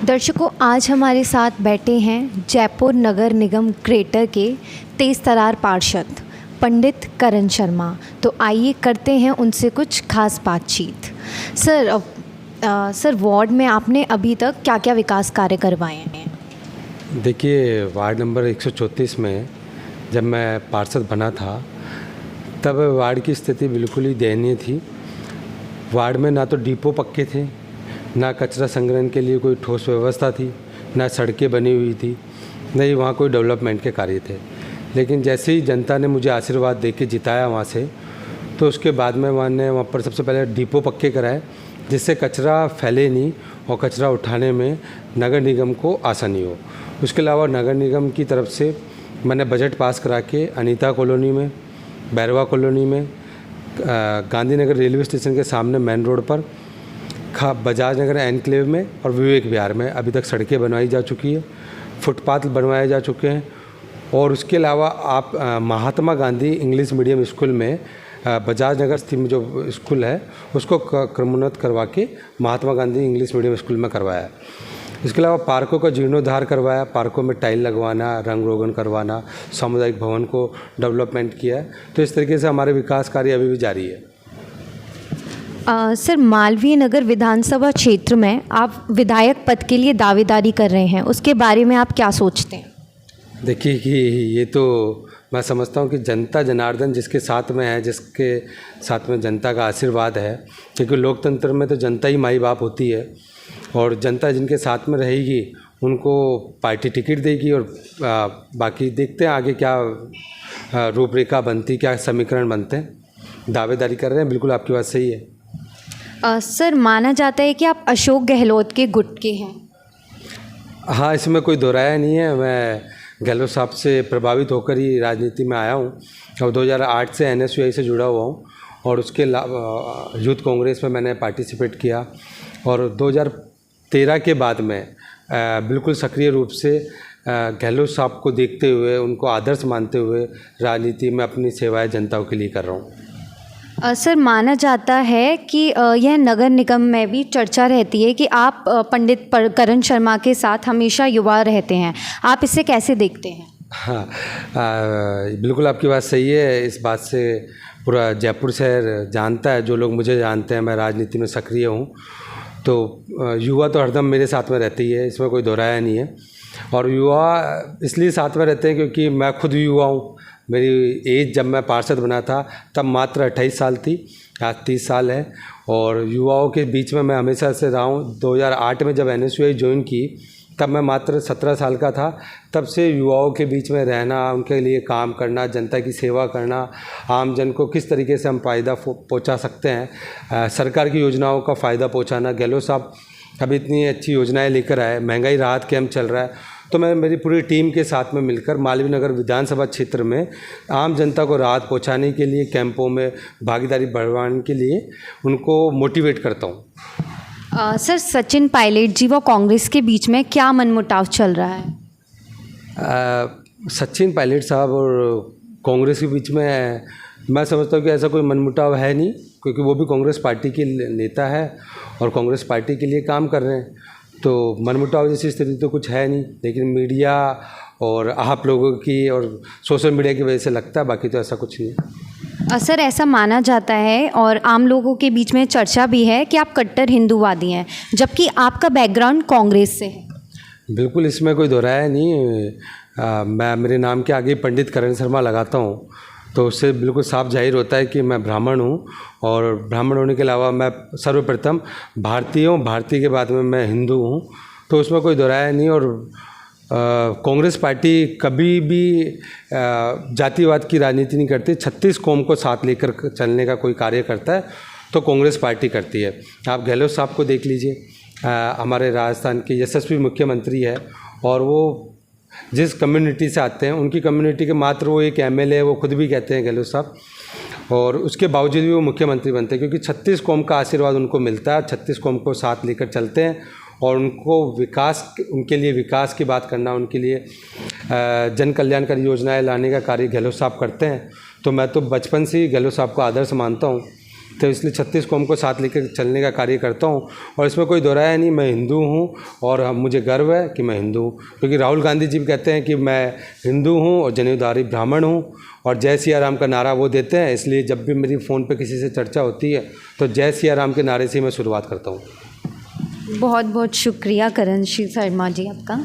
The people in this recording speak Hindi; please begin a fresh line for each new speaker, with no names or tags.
दर्शकों, आज हमारे साथ बैठे हैं जयपुर नगर निगम ग्रेटर के तेज़ तर्रार पार्षद पंडित करण शर्मा। तो आइए करते हैं उनसे कुछ खास बातचीत। सर, वार्ड में आपने अभी तक क्या क्या विकास कार्य करवाए हैं?
देखिए, वार्ड नंबर 134 में जब मैं पार्षद बना था तब वार्ड की स्थिति बिल्कुल ही दयनीय थी। वार्ड में ना तो डिपो पक्के थे, ना कचरा संग्रहण के लिए कोई ठोस व्यवस्था थी, ना सड़कें बनी हुई थी, न ही वहाँ कोई डेवलपमेंट के कार्य थे। लेकिन जैसे ही जनता ने मुझे आशीर्वाद दे के जिताया वहाँ से, तो उसके बाद में वहाँ पर सबसे पहले डिपो पक्के कराए, जिससे कचरा फैले नहीं और कचरा उठाने में नगर निगम को आसानी हो। उसके अलावा नगर निगम की तरफ से मैंने बजट पास करा के अनीता कॉलोनी में, बैरवा कॉलोनी में, गांधीनगर रेलवे स्टेशन के सामने मेन रोड पर, बजाज नगर एनक्लेव में और विवेक विहार में अभी तक सड़कें बनवाई जा चुकी है, फुटपाथ बनवाए जा चुके हैं। और उसके अलावा आप Mahatma Gandhi English medium school में बजाज नगर स्थित में जो स्कूल है उसको क्रमोन्नत करवा के Mahatma Gandhi English medium school में करवाया है। इसके अलावा पार्कों का जीर्णोद्धार करवाया, पार्कों में टाइल लगवाना, रंग रोगन करवाना, सामुदायिक भवन को डेवलपमेंट किया है। तो इस तरीके से हमारे विकास कार्य अभी भी जारी है।
सर, मालवीय नगर विधानसभा क्षेत्र में आप विधायक पद के लिए दावेदारी कर रहे हैं, उसके बारे में आप क्या सोचते हैं?
देखिए कि ये तो मैं समझता हूँ कि जनता जनार्दन जिसके साथ में है, जिसके साथ में जनता का आशीर्वाद है, क्योंकि लोकतंत्र में तो जनता ही माई बाप होती है और जनता जिनके साथ में रहेगी उनको पार्टी टिकट देगी। और बाकी देखते हैं आगे क्या रूपरेखा बनती, क्या समीकरण बनते हैं। दावेदारी कर रहे हैं, बिल्कुल आपकी बात सही है।
सर, माना जाता है कि आप अशोक गहलोत के गुट के हैं।
हाँ, इसमें कोई दोहराया नहीं है। मैं गहलोत साहब से प्रभावित होकर ही राजनीति में आया हूँ और 2008 से NSUI से जुड़ा हुआ हूँ और उसके यूथ कांग्रेस में मैंने पार्टिसिपेट किया और 2013 के बाद में बिल्कुल सक्रिय रूप से गहलोत साहब को देखते हुए, उनको आदर्श मानते हुए राजनीति में अपनी सेवाएं जनता के लिए कर रहा हूँ।
सर, माना जाता है कि यह नगर निगम में भी चर्चा रहती है कि आप पंडित करण शर्मा के साथ हमेशा युवा रहते हैं, आप इसे कैसे देखते हैं?
हाँ, बिल्कुल आपकी बात सही है। इस बात से पूरा जयपुर शहर जानता है, जो लोग मुझे जानते हैं, मैं राजनीति में सक्रिय हूँ। तो युवा तो हरदम मेरे साथ में रहती है, इसमें कोई दोहराया नहीं है। और युवा इसलिए साथ में रहते हैं क्योंकि मैं खुद युवा हूँ। मेरी एज जब मैं पार्षद बना था तब मात्र 28 साल थी, आज 30 साल है और युवाओं के बीच में मैं हमेशा से रहा हूँ। 2008 में जब NSUI ज्वाइन की तब मैं मात्र 17 साल का था। तब से युवाओं के बीच में रहना, उनके लिए काम करना, जनता की सेवा करना, आम जन को किस तरीके से हम फ़ायदा पहुँचा सकते हैं, सरकार की योजनाओं का फ़ायदा पहुँचाना। गहलोत साहब अभी इतनी अच्छी योजनाएं लेकर आए, महंगाई राहत कैंप चल रहा है, तो मैं मेरी पूरी टीम के साथ में मिलकर मालवीय नगर विधानसभा क्षेत्र में आम जनता को राहत पहुंचाने के लिए, कैंपों में भागीदारी बढ़वाने के लिए उनको मोटिवेट करता हूं।
सर, सचिन पायलट जी व कांग्रेस के बीच में क्या मनमुटाव चल रहा है?
सचिन पायलट साहब और कांग्रेस के बीच में मैं समझता हूँ कि ऐसा कोई मनमुटाव है नहीं, क्योंकि वो भी कांग्रेस पार्टी के नेता है और कांग्रेस पार्टी के लिए काम कर रहे हैं। तो मनमुटाव जैसी स्थिति तो कुछ है नहीं, लेकिन मीडिया और आप लोगों की और सोशल मीडिया की वजह से लगता है, बाकी तो ऐसा कुछ नहीं है।
सर, ऐसा माना जाता है और आम लोगों के बीच में चर्चा भी है कि आप कट्टर हिंदूवादी हैं, जबकि आपका बैकग्राउंड कांग्रेस से है।
बिल्कुल, इसमें कोई दोहराया नहीं। मैं मेरे नाम के आगे पंडित करण शर्मा लगाता हूँ, तो उससे बिल्कुल साफ जाहिर होता है कि मैं ब्राह्मण हूँ और ब्राह्मण होने के अलावा मैं सर्वप्रथम भारतीय हूँ, भारतीय के बाद में मैं हिंदू हूँ, तो उसमें कोई दोहराया नहीं। और कांग्रेस पार्टी कभी भी जातिवाद की राजनीति नहीं करती। 36 कौम को साथ लेकर चलने का कोई कार्य करता है तो कांग्रेस पार्टी करती है। आप गहलोत साहब को देख लीजिए, हमारे राजस्थान के यशस्वी मुख्यमंत्री है और वो जिस कम्युनिटी से आते हैं, उनकी कम्युनिटी के मात्र वो एक MLA है, वो खुद भी कहते हैं गहलोत साहब, और उसके बावजूद भी वो मुख्यमंत्री बनते हैं क्योंकि 36 कौम का आशीर्वाद उनको मिलता है। 36 कौम को साथ लेकर चलते हैं और उनको उनके लिए विकास की बात करना, उनके लिए जन कल्याणकारी योजनाएं लाने का कार्य गहलोत साहब करते हैं। तो मैं तो बचपन से ही गहलोत साहब को आदर्श मानता हूँ तो इसलिए 36 कौम को साथ लेकर चलने का कार्य करता हूँ। और इसमें कोई दोहराया नहीं, मैं हिंदू हूँ और मुझे गर्व है कि मैं हिंदू हूँ, क्योंकि राहुल गांधी जी भी कहते हैं कि मैं हिंदू हूँ और जनेऊधारी ब्राह्मण हूँ, और जय सिया राम का नारा वो देते हैं। इसलिए जब भी मेरी फ़ोन पे किसी से चर्चा होती है तो जय सिया राम के नारे से मैं शुरुआत करता हूँ।
बहुत बहुत शुक्रिया करण श्री शर्मा जी आपका।